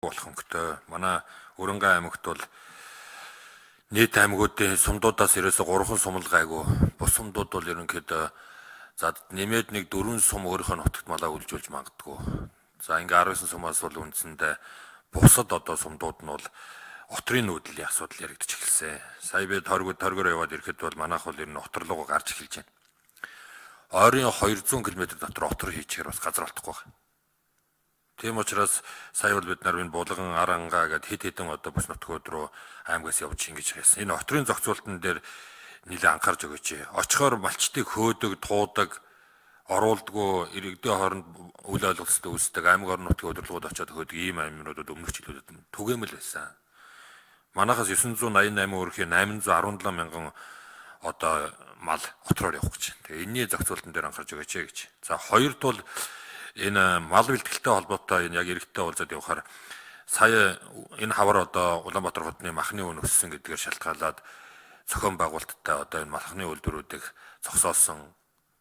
болох өнгөтэй. Манай Өрөнгөө аймагт бол нийт аймагуудын сумдуудаас ерөөсө 3 сум л гайгүй. Бус сумдууд бол ерөнхийдөө за нэмээд нэг 4 сум өөрийнхөө нутагт малаа үлжүүлж магадгүй. За ингээ 19 сумаас бол үндсэндээ бусад одоо сумдууд нь бол отрын нүүдлийн асуудал яригдчих эхэлсэн. Сая би торгоор яваад ирэхэд бол манайх бол ер нь отор руу гарч эхэлж байна. Ойрын 200 км дотор отор хийчихээр бас газар олдохгүй байна. Тийм учраас сая бол бид нар энэ Булган, Арангаа гэд хэд хэдэн одоо бус нутгууд руу аймагаас явж ингэж хийсэн. Энэ отрын зохицуултан дээр нэлээд анхаарч өгөөч. Очихоор малчтыг хөөдөг, туудаг, оруулдгүй, иргэдийн хооронд үл ойлголцтой үүсдэг аймаг орон нутгийн удирдлагууд очиод хөөдөг ийм аймагнуудад өмнөх жилүүдэд түгээмэл байсан. Манайхаас 988 өрхийн 817 мянган одоо мал отроор явах гэж. Тэгээ энэний зохицуултан дээр анхаарч өгөөч гэж. За хоёрт бол энэ мал бэлтгэлтэй холбоотой энэ яг иргэдтэй уулзаад явахаар сая энэ хавар одоо Улаанбаатар хотны махны үн өссөн гэдгээр шалтгаалаад зохион байгуулалттай одоо энэ махны үйлдвэрүүдийг зогсоосон,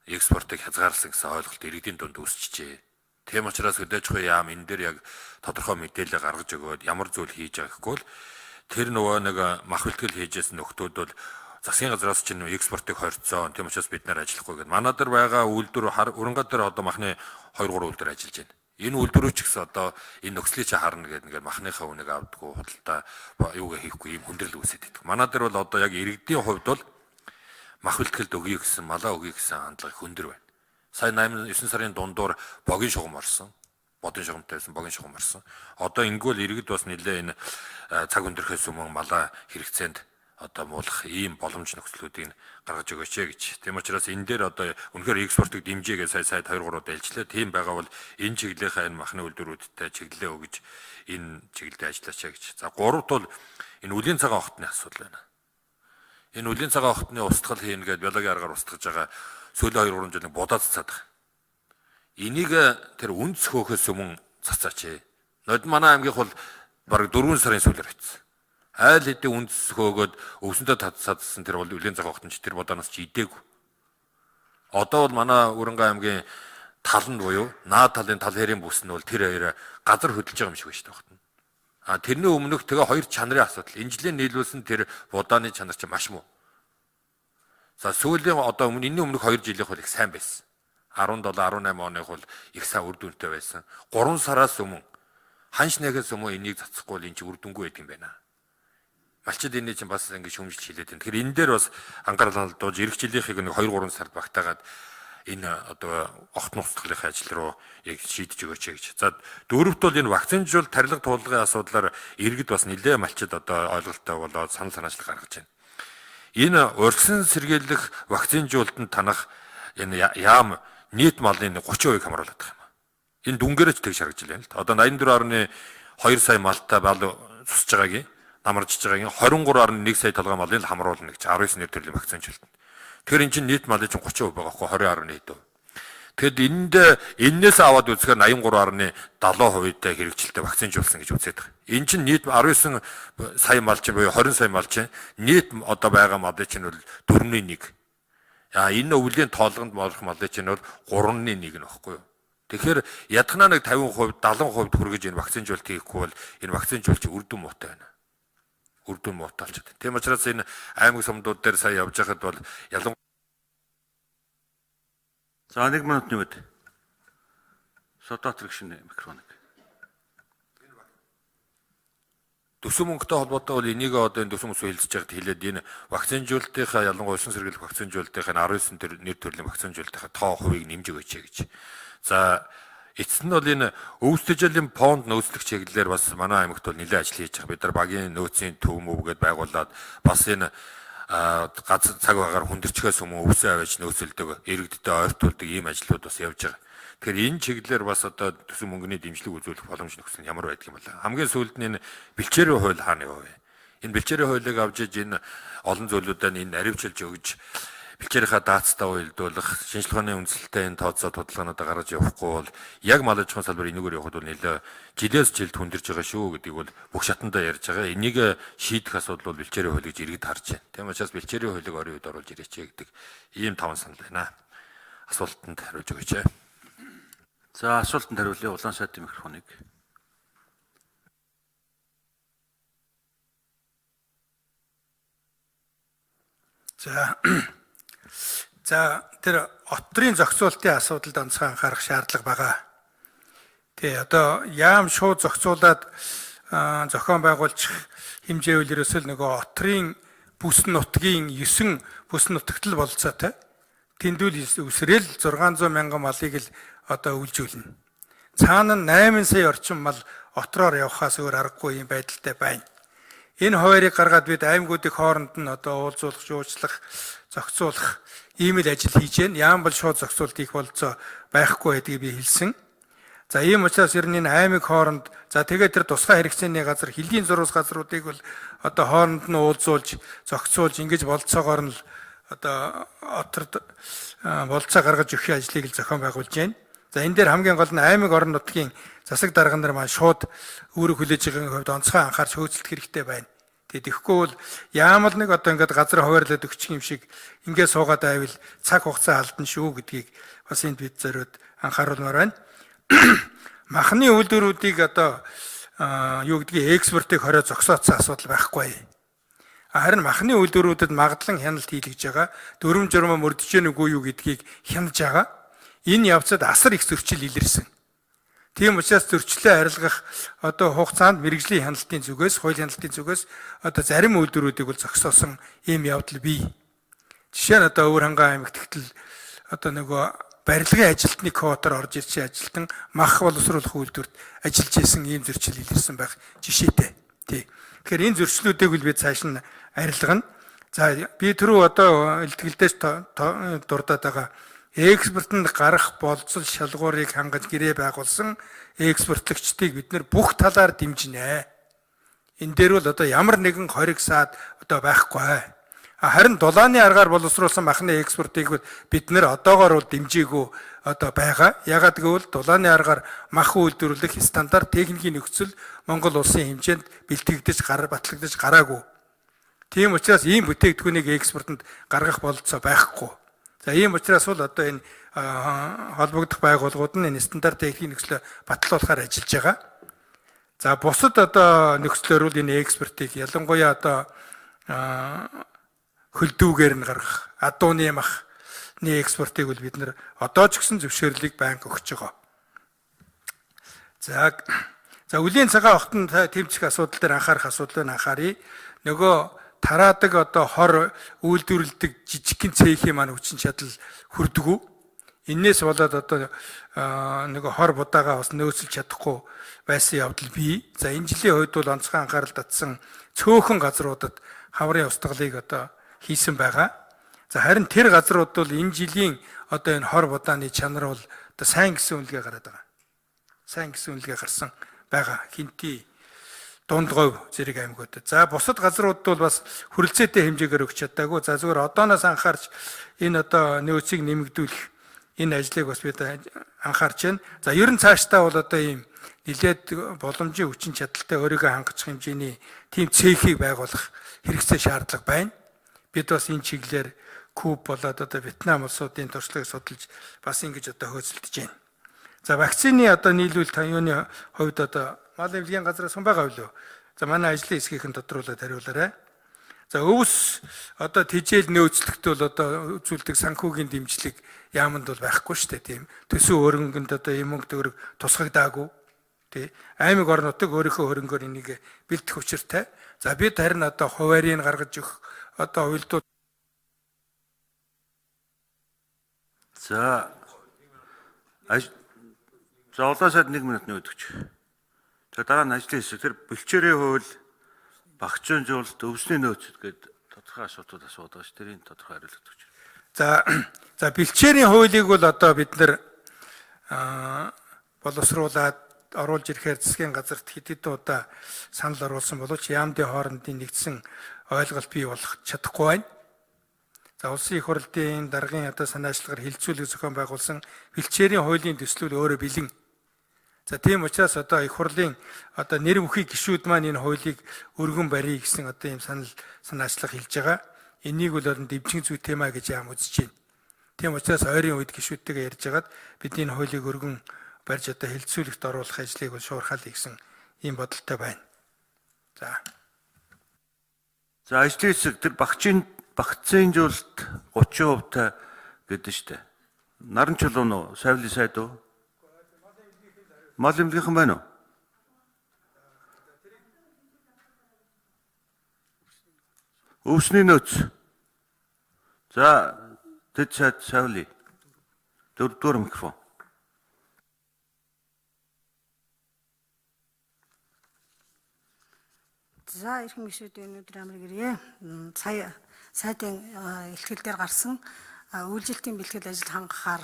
экспортыг хязгаарласан гэсэн ойлголт иргэдийн дунд үүсчихжээ. Тийм учраас хөдөөж буй яам энэ дээр яг тодорхой мэдээлэл гаргаж өгөөд ямар зүйл хийж байгаа гэхгүй л тэр нөгөө нэг мах бэлтгэл хийжсэн нөхдүүд бол засгийн газраас чинь экспортыг хорцсон. Тийм учраас бид нар ажиллахгүй гэдэг. Манай дээр байгаа үйлдвэр Өрөнгөө дээр одоо махны 2-3 үйлдвэр ажиллаж байна. Энэ үйлдвэрүүд ч гэсэн одоо энэ нөхцөлийг чи харна гэдэг ингээд махныхаа үнийг авдаггүй худалдаа юугаа хийхгүй юм хүндрэл үүсээд байдаг. Манай дээр бол одоо яг иргэдийн хувьд бол мах бэлтгэлд өгье гэсэн, малаа өгье гэсэн хандлага хөндөр байна. Сая 8-9 сарын дундуур богийн шугам орсон. Бодын шугамтай байсан богийн шугам орсон. Одоо ингүүл иргэд бас нэлээ энэ цаг өндөрхөөс өмнө малаа хэрэгцээнд одоо муулах ийм боломж нөхцлүүдийг гаргаж өгөөч гэж. Тийм учраас энэ дээр одоо үнэхээр экспортыг дэмжээгээ сая 2-3 дэлжлээ. Тийм байгаа бол энэ чиглэлийнхаа энэ махны үйлдвэрүүдтэй чиглэлээ өгж энэ чиглэлд ажиллаач гэж. За гуравт бол энэ үлийн цагаан хотны асуудал байна. Энэ үлийн цагаан хотны устгал хийнэ гэдээ биологийн аргаар устгаж байгаа сүүлийн 2-3 жилийн будаа цацаад байгаа. Энийг тэр үнц хөөхөөс өмнө цацаач. Нод манай аймгийнх бол бараг 4 сарын сүүлээр очсон. Айл хэдийн үндэс хөөгөөд өвсөндөө татсан тэр бол үлийн цагаан хотч тэр бодаанаас ч идээгүй. Одоо бол манай Өрөнгөө аймгийн таланд буюу наад талын тал хэрийн бүс нь бол тэр хоёроо газар хөдөлж байгаа юм шиг байна шүү дээ. Тэрний өмнөх тэгээ хоёр чанарын асуудал. Энэ жилийн нийлүүлсэн тэр будааны чанар чинь маш муу. За сүүлийн одоо энэний өмнөх 2 жилийнх бол их сайн байсан. 17, 18 оных бол их сайн үр дүнтэй байсан. 3 сараас өмнө ханш нэгээс өмнө энийг цацахгүй бол энэ чинь үр дүнгүй байдаг юм байна. Малчид энэ чинь бас ингэ шүмжилж хилээд байна. Тэгэхээр энэ дээр бас анхаарал хандуулж эх жилийнхийг нэг 2-3 сард багтаагаад энэ одоо огт нухцлахын ажил руу яг шийдэж өгөөч гэж. За дөрөвт бол энэ вакцинжуулалт тарилга туулгын асуудлаар иргэд бас нэлээ малчид одоо ойлголттой болоод санал санаачлал гаргаж байна. Энэ урьдчилан сэргийлэх вакцинжуулалтанд танах энэ яам нийт малын 30% хамруулдаг юм. Энэ дүнгээрээ ч тэгж харагдж байна л да. Одоо 84.2 сая малтай бал цусж байгаагийн намарчж байгаагийн 23.1 сая толгой малын хамруулна гэж 19 нэр төрлийн вакцинжуулалт. Тэгэхээр эн чинь нийт малын чинь 30% байгаа хөө 20.1. Тэгэд энээс аваад үзэхээр 83.70%тай хэрэгжилтэй вакцинжуулсан гэж үзээд байгаа. Эн чинь нийт 19 сая мал чинь буюу 20 сая мал чинь нийт одоо байгаа малын чинь бол 4.1. Энэ өвлийн тоолгонд болох малын чинь бол 3.1 нөхгүй юу. Тэгэхээр ядхнаа нэг 50%, 70% хүргэж энэ вакцинжуулалт хийхгүй бол энэ вакцинжуулалт үр дүн муутай байна. Үр дүн мууталч. Тийм учраас энэ аймаг сумдууд дээр сая явж байхад бол ялангуяа за 1 минут нэмээд Содот рэгшин микрофоныг. Төсөв мөнгөтэй холбоотой бол энийг одоо энэ төсөв мөсөө хэлцэж байгаад хэлээд энэ вакцинжуулалтынхаа ялангуяа улсын сэргийлэх вакцинжуулалтынхаа 19 төр нэр төрлийн вакцинжуулалтынхаа тоо хувийг нэмж өгөөч гэж. За эцэст нь бол энэ өвсдөжлийн фонд нөөцлөх чиглэлээр бас манай аймагт бол нэлээд ажил хийж байгаа. Бид нар багийн нөөцийн төв мөвгээд байгуулад бас энэ гац цаг багаар хүндэрчгээс өмнө өвсөө аваач нөөцөлдөг, иргэдтэй ойртуулдаг ийм ажлууд бас явж байгаа. Тэгэхээр энэ чиглэлээр бас одоо төсөв мөнгөний дэмжлэг үзүүлэх боломж нөхцөл нь ямар байдаг юм бэ? Хамгийн сүүлд нь энэ бэлчээрийн хууль хаана яваа вэ? Энэ бэлчээрийн хуулийг авч иж энэ олон зүйлүүдээр энэ наривчилж өгж бэлчээрийнхаа даацтай уялдуулах, шинжилгээ ухааны үндсэлтэй энэ тооцоо судалгаануудаа гаргаж явахгүй бол яг мал аж ахуйн салбар энэгээр явахд бол нэлээ жилээс жилд хүндэрж байгаа шүү гэдгийг бол бүх шатандаа ярьж байгаа. Энийг шийдэх асуудал бол бэлчээрийн хууль гэж иргэд харж байна. Тийм учраас бэлчээрийн хуулийг орон үед оруулж ирээч гэдэг ийм таван санал байна. Асуултанд хариулж өгөөч. За асуултанд хариулъя. Улаан сайдын микрофоныг. За за тэр отрын зохицуултын асуудалд онцгой анхаарах шаардлага байгаа. Тэгээ одоо яам шууд зохицуулаад зохион байгуулах хэмжээ үл ерөөсөл нөгөө отрын бүс нутгийн 9 бүс нутагт л болцоотой. Тэндүүл үсрээл 600 мянган малыг л одоо үйлжүүлнэ. Цаана нь 8 сая орчим мал отроор явхаас өөр аргагүй юм байдалтай байна. Энэ хуваарийг гаргаад бид аймагуудын хооронд нь одоо уулзуулах, жуулчлах, зохицуулах ийм л ажил хийж байна. Яам бол шууд зохицуулт их болцоо байхгүй байдгийг би хэлсэн. За ийм учраас ер нь энэ аймаг хооронд за тэгээд тэр тусгай хэрэгцээний газар, хөлийн зурус газруудыг бол одоо хооронд нь уулзуулж, зохицуулж ингэж болцоогоор нь л одоо оторд болцоо гаргаж өгөх ажлыг л зохион байгуулж байна. За энэ дээр хамгийн гол нь аймаг орон нутгийн засаг дарга нар маань шууд үүрэг хүлээж байгаагийн хувьд онцгой анхаарч хөөцөлдөх хэрэгтэй байна. Тэгэхгүй бол яамал нэг одоо ингээд газар хуваарлаад өгчих юм шиг ингээд суугаад байвал цаг хугацаа алдна шүү гэдгийг бас энд бид зориуд анхааруулмаар байна. Махны үйлдвэрүүдийг одоо юу гэдгийг экспортыг хороо зогсооцсон асуудал байхгүй. Харин махны үйлдвэрүүдэд магадлан хяналт хийлгэж байгаа, дүрм журмаа мөрдөж гэнэ үгүй юу гэдгийг хянаж байгаа. Энэ явцад асар их зөрчил илэрсэн. Тийм учраас зөрчлөө арилгах одоо хугацаанд мэрэгжлийн хяналтын зүгээс, хууль хяналтын зүгээс одоо зарим үйлдвэрүүдийг бол зогсоосон ийм явдал бий. Жишээ нь одоо Өвөр ханган аймагт тэгтэл одоо нөгөө барилгын ажилтны квотоор орж ирж ажилтан мах боловсруулах үйлдвэрт ажиллаж исэн ийм зөрчил илэрсэн байх жишээтэй. Тий. Тэгэхээр энэ зөрчлүүдийг бол бид цааш нь арилгана. За би түрүү одоо илтгэлдээс дурдаад байгаа экспортод гарах болцол шалгуурыг хангаж гэрээ байгуулсан экспортлагчдыг бид нэр бүх талаар дэмжинэ. Энэ дээр бол одоо ямар нэгэн хориг саад одоо байхгүй. Харин дулааны аргаар боловсруулсан махны экспортыг бид нэр одоогоор бол дэмжээгүй одоо байгаа. Ягаад гэвэл дулааны аргаар мах үйлдвэрлэх стандарт техникийн нөхцөл Монгол улсын хэмжээнд бэлтгэгдэж батлагдаж гараагүй. Тийм учраас ийм бүтээгдэхүүнийг экспортод гаргах болцоо байхгүй. За ийм учраас бол одоо энэ холбогдох байгууллагууд нь энэ стандарт техникийн нөхцөлөө батлуулахаар ажиллаж байгаа. За бусад одоо нөхцлөөр бол энэ экспортыг ялангуяа одоо хөлдүүгээр нь гаргах, адууны махны экспортыг бол бид нэр одоо ч гэсэн зөвшөөрлийг байнга өгч байгаа. За үлийн цагаан огтон тэмцэх асуудал дээр анхаарах асуудлыг анхааръя. Нөгөө тараадаг одоо хор үйлдвэрлэдэг жижигхэн цэхийн маань хүчин чадал хүрдэггүй. Иннээс болоод одоо нөгөө хор будаагаа бас нөөцлж чадахгүй байсан явдал бий. За энэ жилийн үед бол онцгой анхаарал татсан цөөхөн газруудад хаврын устгалыг одоо хийсэн байгаа. За харин тэр газрууд бол энэ жилийн одоо энэ хор будааны чанар бол одоо сайн гэсэн үнэлгээ гараад байгаа. Сайн гэсэн үнэлгээ гарсан байгаа. Хинти дунд говь зэрэг аймагуудад. За бусад газруудад бол бас хүрэлцээтэй хэмжээгээр өгч чадаагүй. За зүгээр одооноос анхаарч энэ одоо нөөцийг нэмэгдүүлэх энэ ажлыг бас бид анхаарч байна. За ер нь цаашдаа бол одоо ийм нэлээд боломжийн хүчин чадалтай өөрийгөө хангах хэмжээний тийм цехийг байгуулах хэрэгцээ шаардлага байна. Бид бас энэ чиглэлээр Куб болоод одоо Вьетнам улсуудын туршлагыг судалж бас ингэж одоо хөөцөлдөж байна. За вакцины одоо нийлүүлэлт юуны хувьд одоо мал эмнэлгийн газраас хэн байгаа вэ? За манай ажлын хэсгийнхэн тодруулаад хариулаарай. За өвс одоо тижэл нөөцлөгт бол одоо үзүүлдэг санхүүгийн дэмжлэг яамд бол байхгүй шүү дээ, тийм. Төсөө хөрөнгөнд одоо юм мөнгө төгрөг тусгагдаагүй. Тий. Аймаг орон нутаг өөрийнхөө хөрөнгөөр энийг бэлтгэх учиртай. За бид харин одоо хуваарийг гаргаж өгөх одоо уйлдууд. За олоосаад 1 минутны өдөгч. За дараа нь ажлын хэсэг тэр бэлчээрийн хууль, багцын жуулт, өвсний нөөцөд гээд тодорхой асуудлууд асуудаг ш. Тэрийн тодорхой хариулт өгч. За бэлчээрийн хуулийг бол одоо бид нэр боловсруулад оруулж ирэхээр засгийн газарт хэдэн удаа санал оруулсан боловч яамдын хоорондын нэгдсэн ойлголт бий болох чадахгүй байна. За улсын их хурлын даргын одоо санаачлагаар хилцүүлэг зохион байгуулсан бэлчээрийн хуулийн төслүүд өөрөө бэлэн. За тийм учраас одоо их хурлын одоо нэр бүхий гишүүд маань энэ хуулийг өргөн барья гэсэн одоо ийм санаачлага хэлж байгаа. Энийг бол дэмжин зүй тема гэж яам үзэж байна. Тийм учраас ойрын үед гишүүдтэйгээ ярьж хагаад бид энэ хуулийг өргөн барьж одоо хилцүүлэгт оруулах ажлыг бол шуурхаал хийсэн ийм бодолтой байна. За ажлын хэсэг тэр багцын багцын жилд 30% гэдэг штэ. Наран чулуун уу? Савлын сайд уу? Мал эмнэлгийнхэн байна уу? Өвсний нөөц. За тэд сайд Савли. Дөрөвдүгээр микрофон. За эрхэм гишүүдийн өнөөдөр амрыг ирье. Сая сайдын илтгэл дээр гарсан үйлчлэлтийн бэлтгэл ажил хангахаар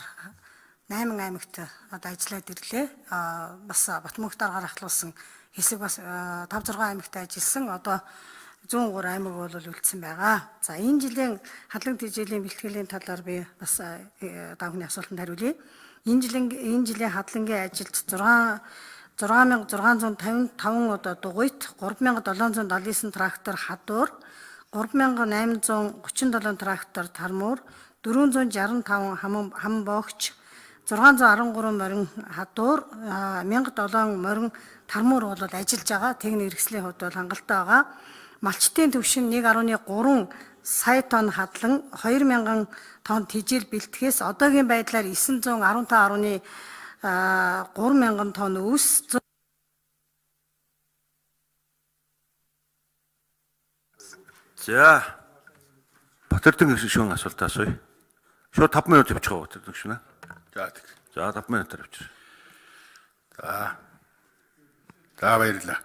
8 аймагт одоо ажиллаад ирлээ. Бас Батмөнхтөр гаргахлуулсан хэсэг бас 5-6 аймагт ажилласан. Одоо 103 аймаг бол үлдсэн байгаа. За энэ жилийн хадлан тэжээлийн бэлтгэлийн талаар би бас давхны асуултанд хариулъя. Энэ жилийн хадлагын ажилд 6655 одоо дугуйт, 3779 трактор хадуур, 3837 трактор тармуур, 465 хам богч, 613 морин хадуур, 1007 морин тармуур бол ажиллаж байгаа. Техник хэрэгслийн хувьд бол хангалттай байгаа. Малчтын түвшин 1.3 сая тонн хадлан 2000 тонн тэжээл бэлтгэхээс одоогийн байдлаар 915.3 мянган тонн өвс. За Батэрдэн гишүүн асуулт асууя. Шууд 5 минут явчих уу Батэрдэн гишүүн. За тэг. За 5 минутаар явчих. За баярлалаа.